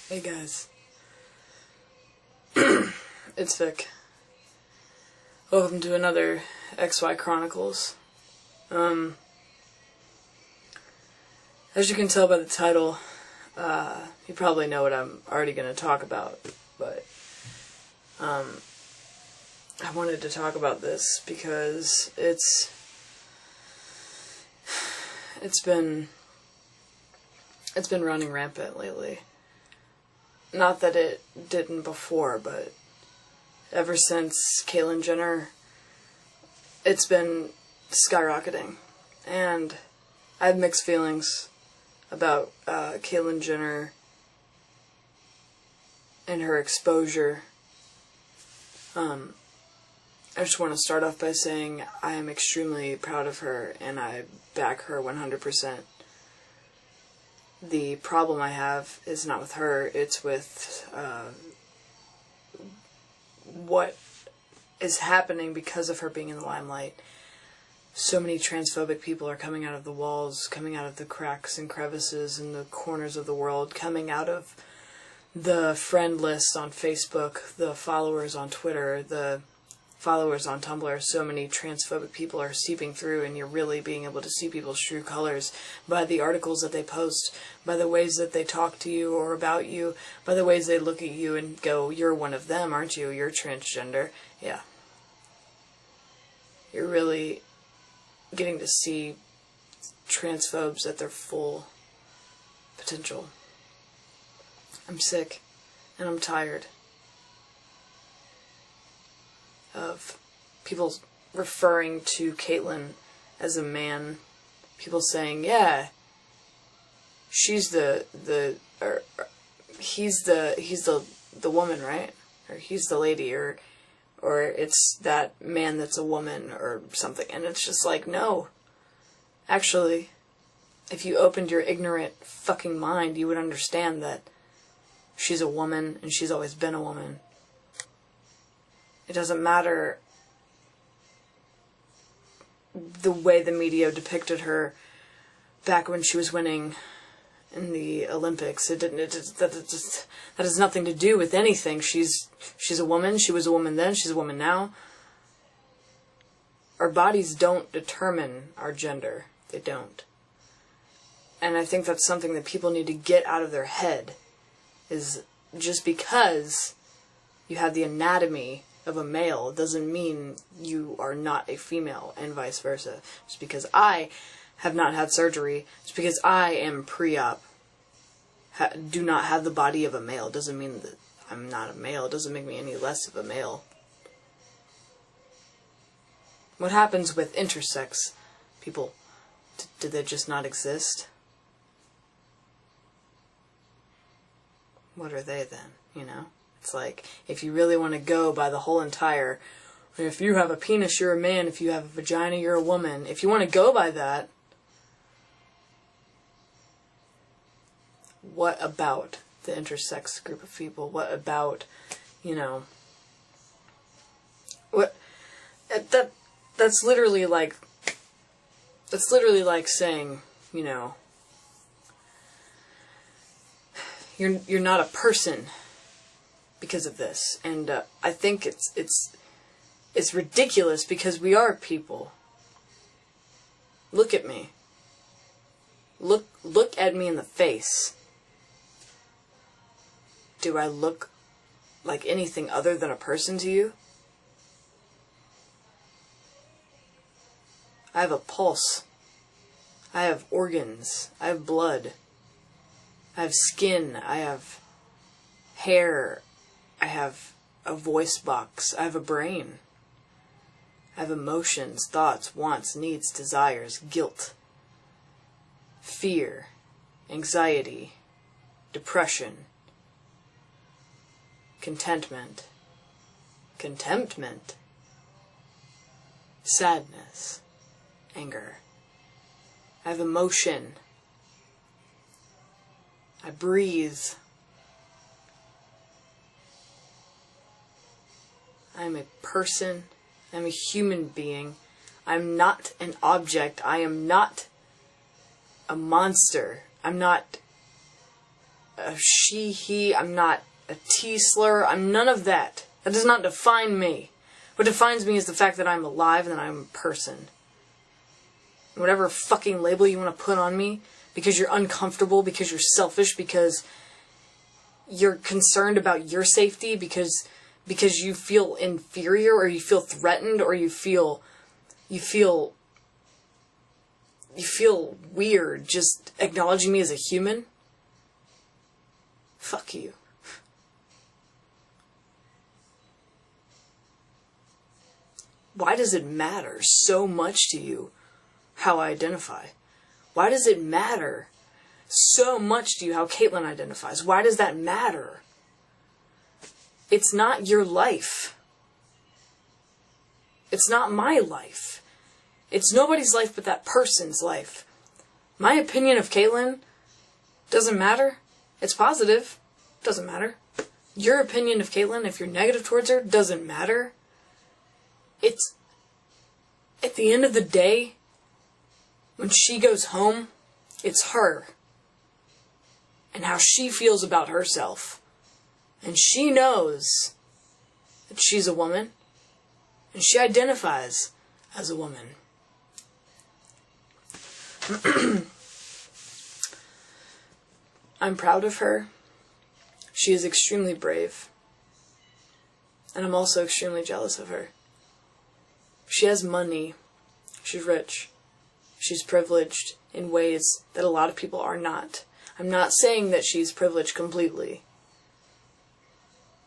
Hey guys, it's Vic. Welcome to another XY Chronicles. As you can tell by the title, you probably know what I'm already going to talk about, but I wanted to talk about this because it's been running rampant lately. Not that it didn't before, but ever since Caitlyn Jenner, it's been skyrocketing. And I have mixed feelings about Caitlyn Jenner and her exposure. I just want to start off by saying I am extremely proud of her and I back her 100%. The problem I have is not with her, it's with what is happening because of her being in the limelight. So many transphobic people are coming out of the walls, coming out of the cracks and crevices in the corners of the world, coming out of the friend list on Facebook, the followers on Twitter, the followers on Tumblr. So many transphobic people are seeping through, and you're really being able to see people's true colors by the articles that they post, by the ways that they talk to you or about you, by the ways they look at you and go, "You're one of them, aren't you? You're transgender." Yeah. You're really getting to see transphobes at their full potential. I'm sick and I'm tired of people referring to Caitlyn as a man, people saying, yeah, she's he's the woman, right? Or he's the lady, or it's that man that's a woman or something. And it's just like, no. Actually, if you opened your ignorant fucking mind, you would understand that she's a woman and she's always been a woman. It doesn't matter the way the media depicted her back when she was winning in the Olympics. That has nothing to do with anything. She's a woman. She was a woman then. She's a woman now. Our bodies don't determine our gender. They don't. And I think that's something that people need to get out of their head. Is just because you have the anatomy of a male doesn't mean you are not a female, and vice versa. Just because I have not had surgery, just because I am pre-op, do not have the body of a male, doesn't mean that I'm not a male. It doesn't make me any less of a male. What happens with intersex people? Do they just not exist? What are they then, you know? It's like, if you really want to go by the whole entire, if you have a penis, you're a man. If you have a vagina, you're a woman. If you want to go by that, what about the intersex group of people? What about, you know, that's literally like saying, you know, you're not a person because of this. And I think it's ridiculous because we are people. Look at me. Look at me in the face. Do I look like anything other than a person to you? I have a pulse. I have organs. I have blood. I have skin. I have hair. I have a voice box. I have a brain. I have emotions, thoughts, wants, needs, desires, guilt, fear, anxiety, depression, contentment, sadness, anger. I have emotion. I breathe. I'm a person. I'm a human being. I'm not an object. I am not a monster. I'm not a she, he. I'm not a T-slur. I'm none of that. That does not define me. What defines me is the fact that I'm alive and that I'm a person. Whatever fucking label you want to put on me, because you're uncomfortable, because you're selfish, because you're concerned about your safety, because you feel inferior, or you feel threatened, or you feel weird just acknowledging me as a human. Fuck you. Why does it matter so much to you how I identify? Why does it matter so much to you how Caitlin identifies? Why does that matter? It's not your life. It's not my life. It's nobody's life but that person's life. My opinion of Caitlin doesn't matter. It's positive. Doesn't matter. Your opinion of Caitlin, if you're negative towards her, doesn't matter. It's, at the end of the day, when she goes home, it's her. And how she feels about herself. And she knows that she's a woman. And she identifies as a woman. I'm proud of her. She is extremely brave. And I'm also extremely jealous of her. She has money. She's rich. She's privileged in ways that a lot of people are not. I'm not saying that she's privileged completely.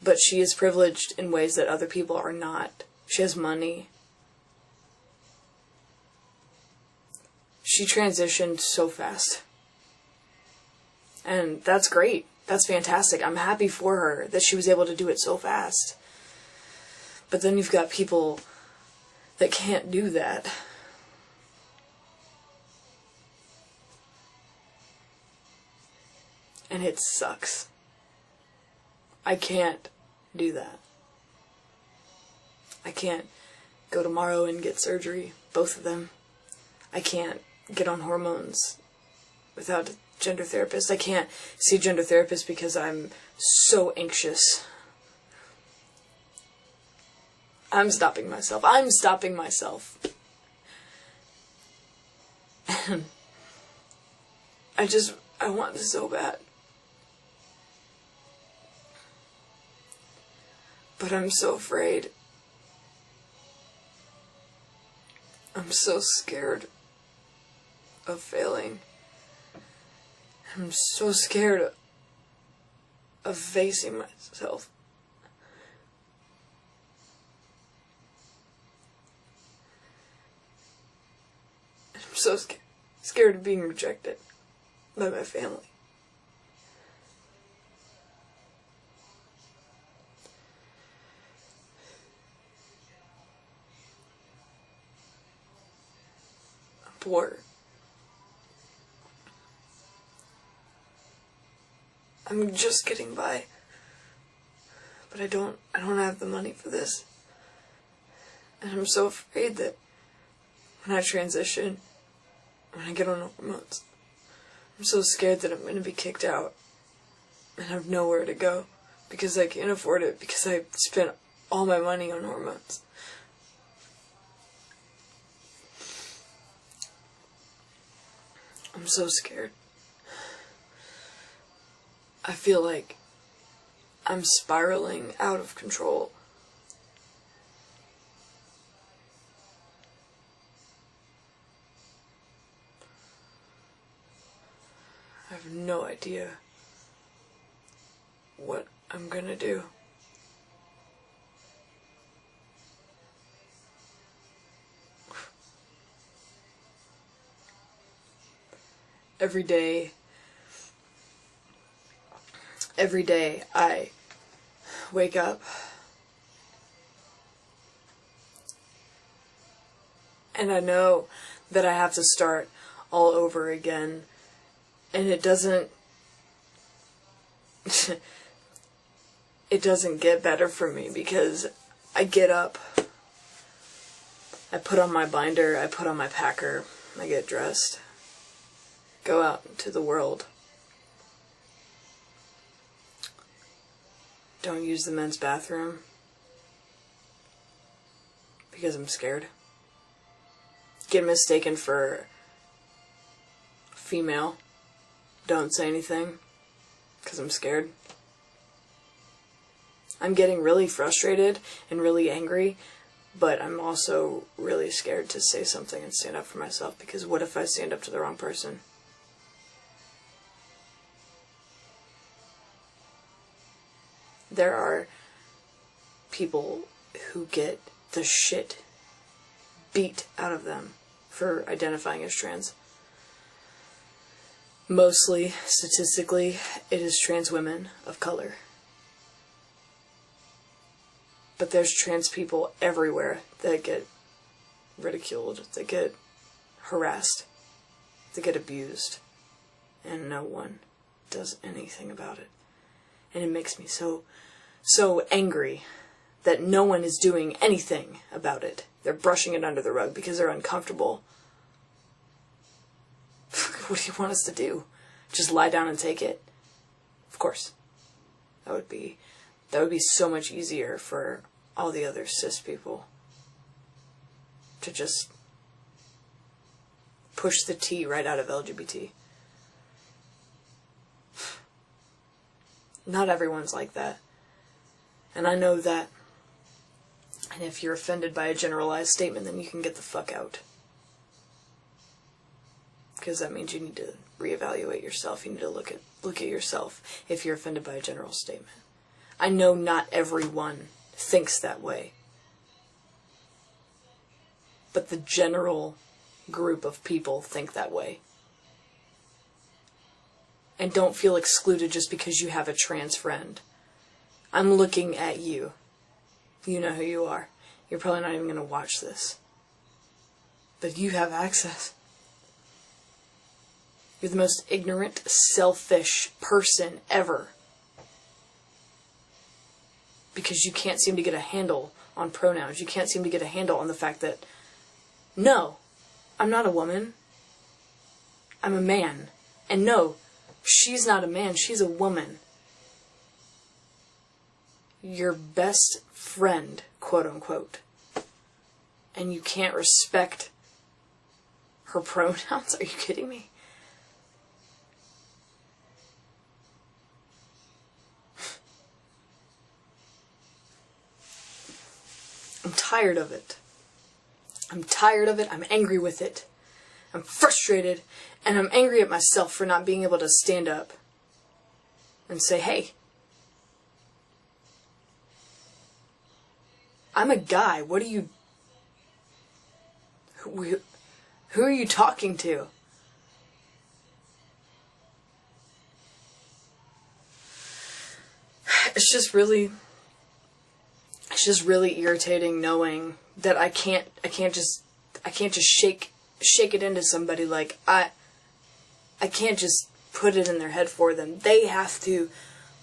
But she is privileged in ways that other people are not. She has money. She transitioned so fast. And that's great. That's fantastic. I'm happy for her that she was able to do it so fast. But then you've got people that can't do that. And it sucks. I can't do that. I can't go tomorrow and get surgery, both of them. I can't get on hormones without a gender therapist. I can't see a gender therapist because I'm so anxious. I'm stopping myself. I want this so bad. But I'm so afraid. I'm so scared of failing. I'm so scared of facing myself. I'm so scared of being rejected by my family. I'm poor. I'm just getting by. But I don't have the money for this. And I'm so afraid that when I transition, when I get on hormones, I'm so scared that I'm going to be kicked out and have nowhere to go because I can't afford it because I spent all my money on hormones. I'm so scared. I feel like I'm spiraling out of control. I have no idea what I'm gonna do. Every day I wake up and I know that I have to start all over again, and it doesn't get better for me because I get up, I put on my binder, I put on my packer, I get dressed, go out into the world. don't use the men's bathroom because I'm scared. Get mistaken for female. Don't say anything because I'm scared. I'm getting really frustrated and really angry, but I'm also really scared to say something and stand up for myself, because what if I stand up to the wrong person? There are people who get the shit beat out of them for identifying as trans. Mostly, statistically, it is trans women of color. But there's trans people everywhere that get ridiculed, that get harassed, that get abused, and no one does anything about it. And it makes me so angry that no one is doing anything about it. They're brushing it under the rug because they're uncomfortable. What do you want us to do? Just lie down and take it? Of course. That would be so much easier for all the other cis people to just push the T right out of LGBT. Not everyone's like that. And I know that. And if you're offended by a generalized statement, then you can get the fuck out. Because that means you need to reevaluate yourself. You need to look at yourself if you're offended by a general statement. I know not everyone thinks that way. But the general group of people think that way. And don't feel excluded just because you have a trans friend. I'm looking at you. You know who you are. You're probably not even going to watch this. But you have access. You're the most ignorant, selfish person ever. Because you can't seem to get a handle on pronouns. You can't seem to get a handle on the fact that, no, I'm not a woman. I'm a man. And no, she's not a man. She's a woman. Your best friend, quote unquote. And you can't respect her pronouns? Are you kidding me? I'm tired of it. I'm tired of it. I'm angry with it. I'm frustrated. And I'm angry at myself for not being able to stand up and say, hey, I'm a guy. What are you... Who are you talking to? It's just really irritating knowing that I can't just shake it into somebody. Like, I can't just put it in their head for them. They have to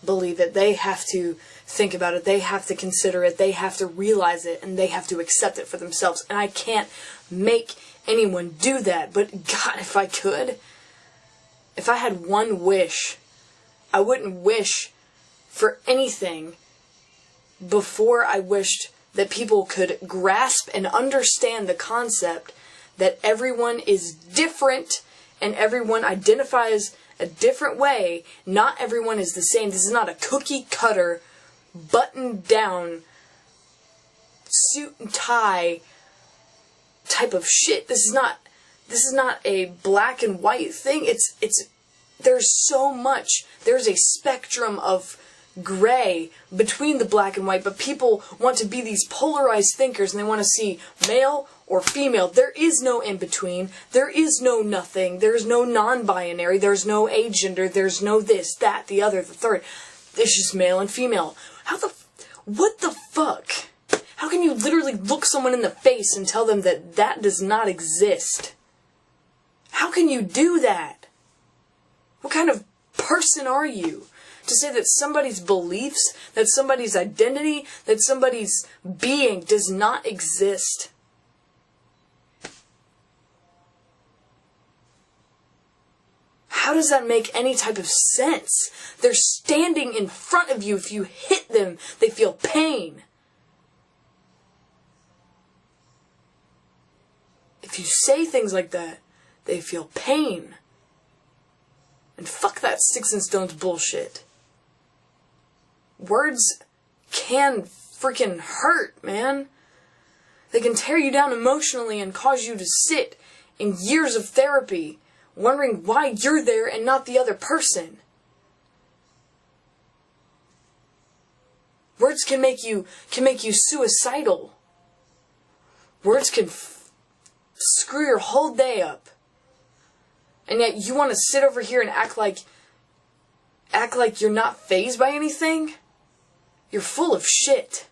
believe it. They have to think about it. They have to consider it. They have to realize it, and they have to accept it for themselves. And I can't make anyone do that. But God, if I could, if I had one wish, I wouldn't wish for anything before I wished that people could grasp and understand the concept that everyone is different and everyone identifies a different way. Not everyone is the same. This is not a cookie cutter, buttoned down, suit and tie type of shit. This is not a black and white thing. There's so much. There's a spectrum of gray between the black and white, but people want to be these polarized thinkers and they want to see male or female. There is no in between. There is no nothing. There's no non-binary. There's no agender. There's no this, that, the other, the third. It's just male and female. What the fuck? How can you literally look someone in the face and tell them that that does not exist? How can you do that? What kind of person are you? To say that somebody's beliefs, that somebody's identity, that somebody's being does not exist. How does that make any type of sense? They're standing in front of you. If you hit them, they feel pain. If you say things like that, they feel pain. And fuck that sticks and stones bullshit. Words can freaking hurt, man. They can tear you down emotionally and cause you to sit in years of therapy wondering why you're there and not the other person. Words can make you suicidal. Words can screw your whole day up. And yet you want to sit over here and act like you're not fazed by anything? You're full of shit.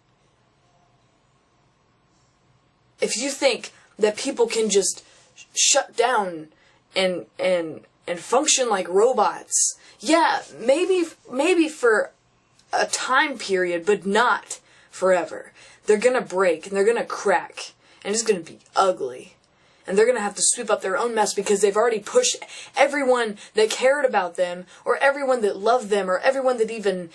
If you think that people can just shut down and function like robots, yeah, maybe for a time period, but not forever. They're gonna break and they're gonna crack, and it's gonna be ugly. And they're gonna have to sweep up their own mess because they've already pushed everyone that cared about them, or everyone that loved them, or everyone that even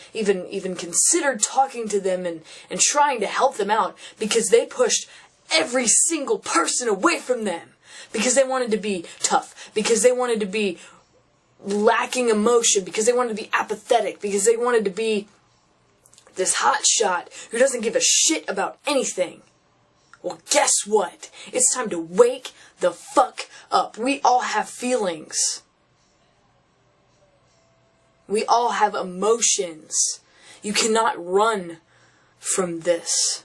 considered talking to them and trying to help them out, because they pushed every single person away from them. Because they wanted to be tough. Because they wanted to be lacking emotion. Because they wanted to be apathetic. Because they wanted to be this hot shot who doesn't give a shit about anything. Well, guess what? It's time to wake the fuck up. We all have feelings. We all have emotions. You cannot run from this.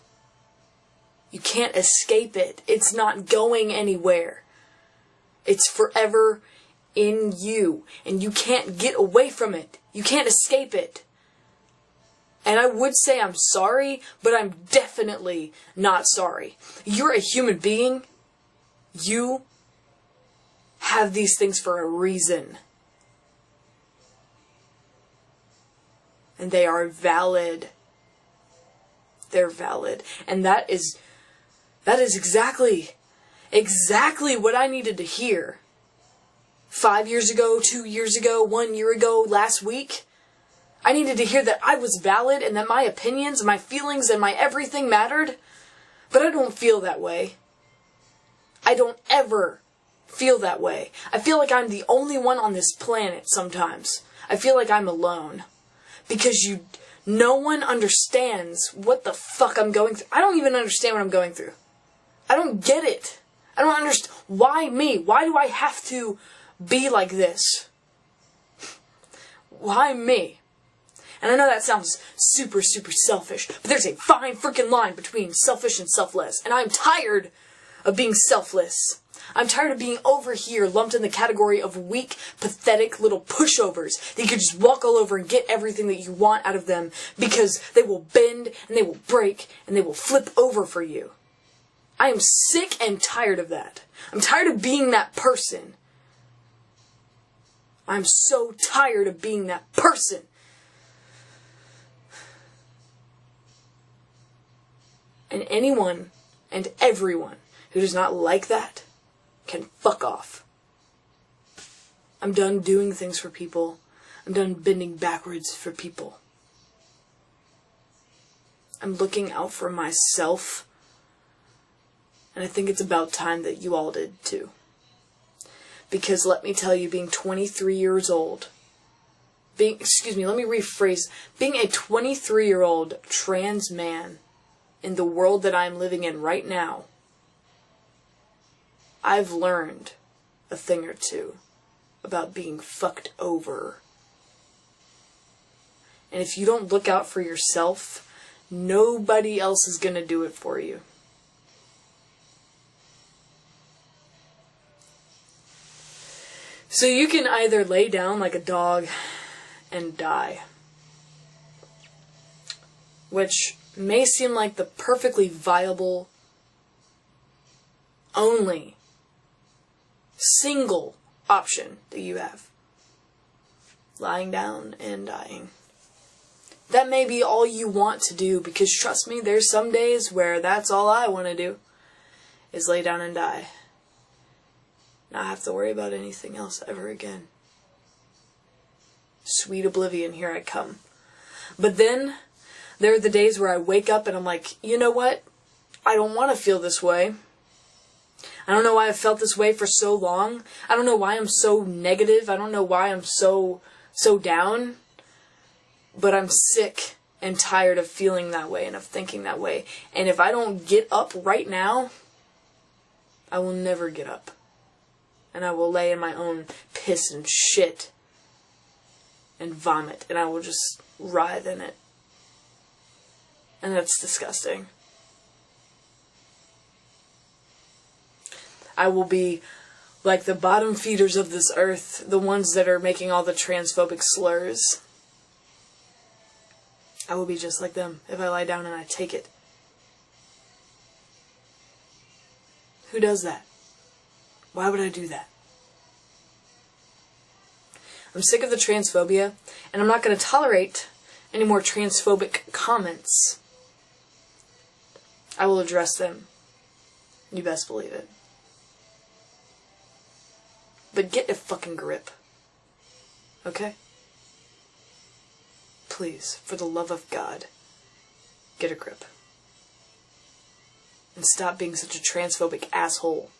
You can't escape it. It's not going anywhere. It's forever in you. And you can't get away from it. You can't escape it. And I would say I'm sorry, but I'm definitely not sorry. You're a human being. You have these things for a reason. And they are valid. They're valid. And that is exactly what I needed to hear. 5 years ago, 2 years ago, 1 year ago, last week. I needed to hear that I was valid and that my opinions, my feelings, and my everything mattered. But I don't feel that way. I don't ever feel that way. I feel like I'm the only one on this planet sometimes. I feel like I'm alone. Because no one understands what the fuck I'm going through. I don't even understand what I'm going through. I don't get it. I don't understand. Why me? Why do I have to be like this? Why me? And I know that sounds super, super selfish, but there's a fine freaking line between selfish and selfless. And I'm tired of being selfless. I'm tired of being over here lumped in the category of weak, pathetic little pushovers that you could just walk all over and get everything that you want out of them because they will bend and they will break and they will flip over for you. I am sick and tired of that. I'm tired of being that person. I'm so tired of being that person. And anyone and everyone who does not like that can fuck off. I'm done doing things for people. I'm done bending backwards for people. I'm looking out for myself. And I think it's about time that you all did too. Because let me tell you, being 23 years old, being a 23-year-old trans man in the world that I'm living in right now, I've learned a thing or two about being fucked over. And if you don't look out for yourself, nobody else is gonna do it for you. So you can either lay down like a dog and die, which may seem like the perfectly viable, only single option that you have. Lying down and dying. That may be all you want to do, because trust me, there's some days where that's all I want to do, is lay down and die. Not have to worry about anything else ever again. Sweet oblivion, here I come. But then, there are the days where I wake up and I'm like, you know what? I don't want to feel this way. I don't know why I've felt this way for so long. I don't know why I'm so negative. I don't know why I'm so down. But I'm sick and tired of feeling that way and of thinking that way. And if I don't get up right now, I will never get up. And I will lay in my own piss and shit and vomit. And I will just writhe in it. And that's disgusting. I will be like the bottom feeders of this earth, the ones that are making all the transphobic slurs. I will be just like them if I lie down and I take it. Who does that? Why would I do that? I'm sick of the transphobia, and I'm not going to tolerate any more transphobic comments. I will address them. You best believe it. But get a fucking grip. Okay? Please, for the love of God, get a grip. And stop being such a transphobic asshole.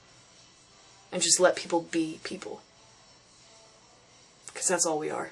And just let people be people. Because that's all we are.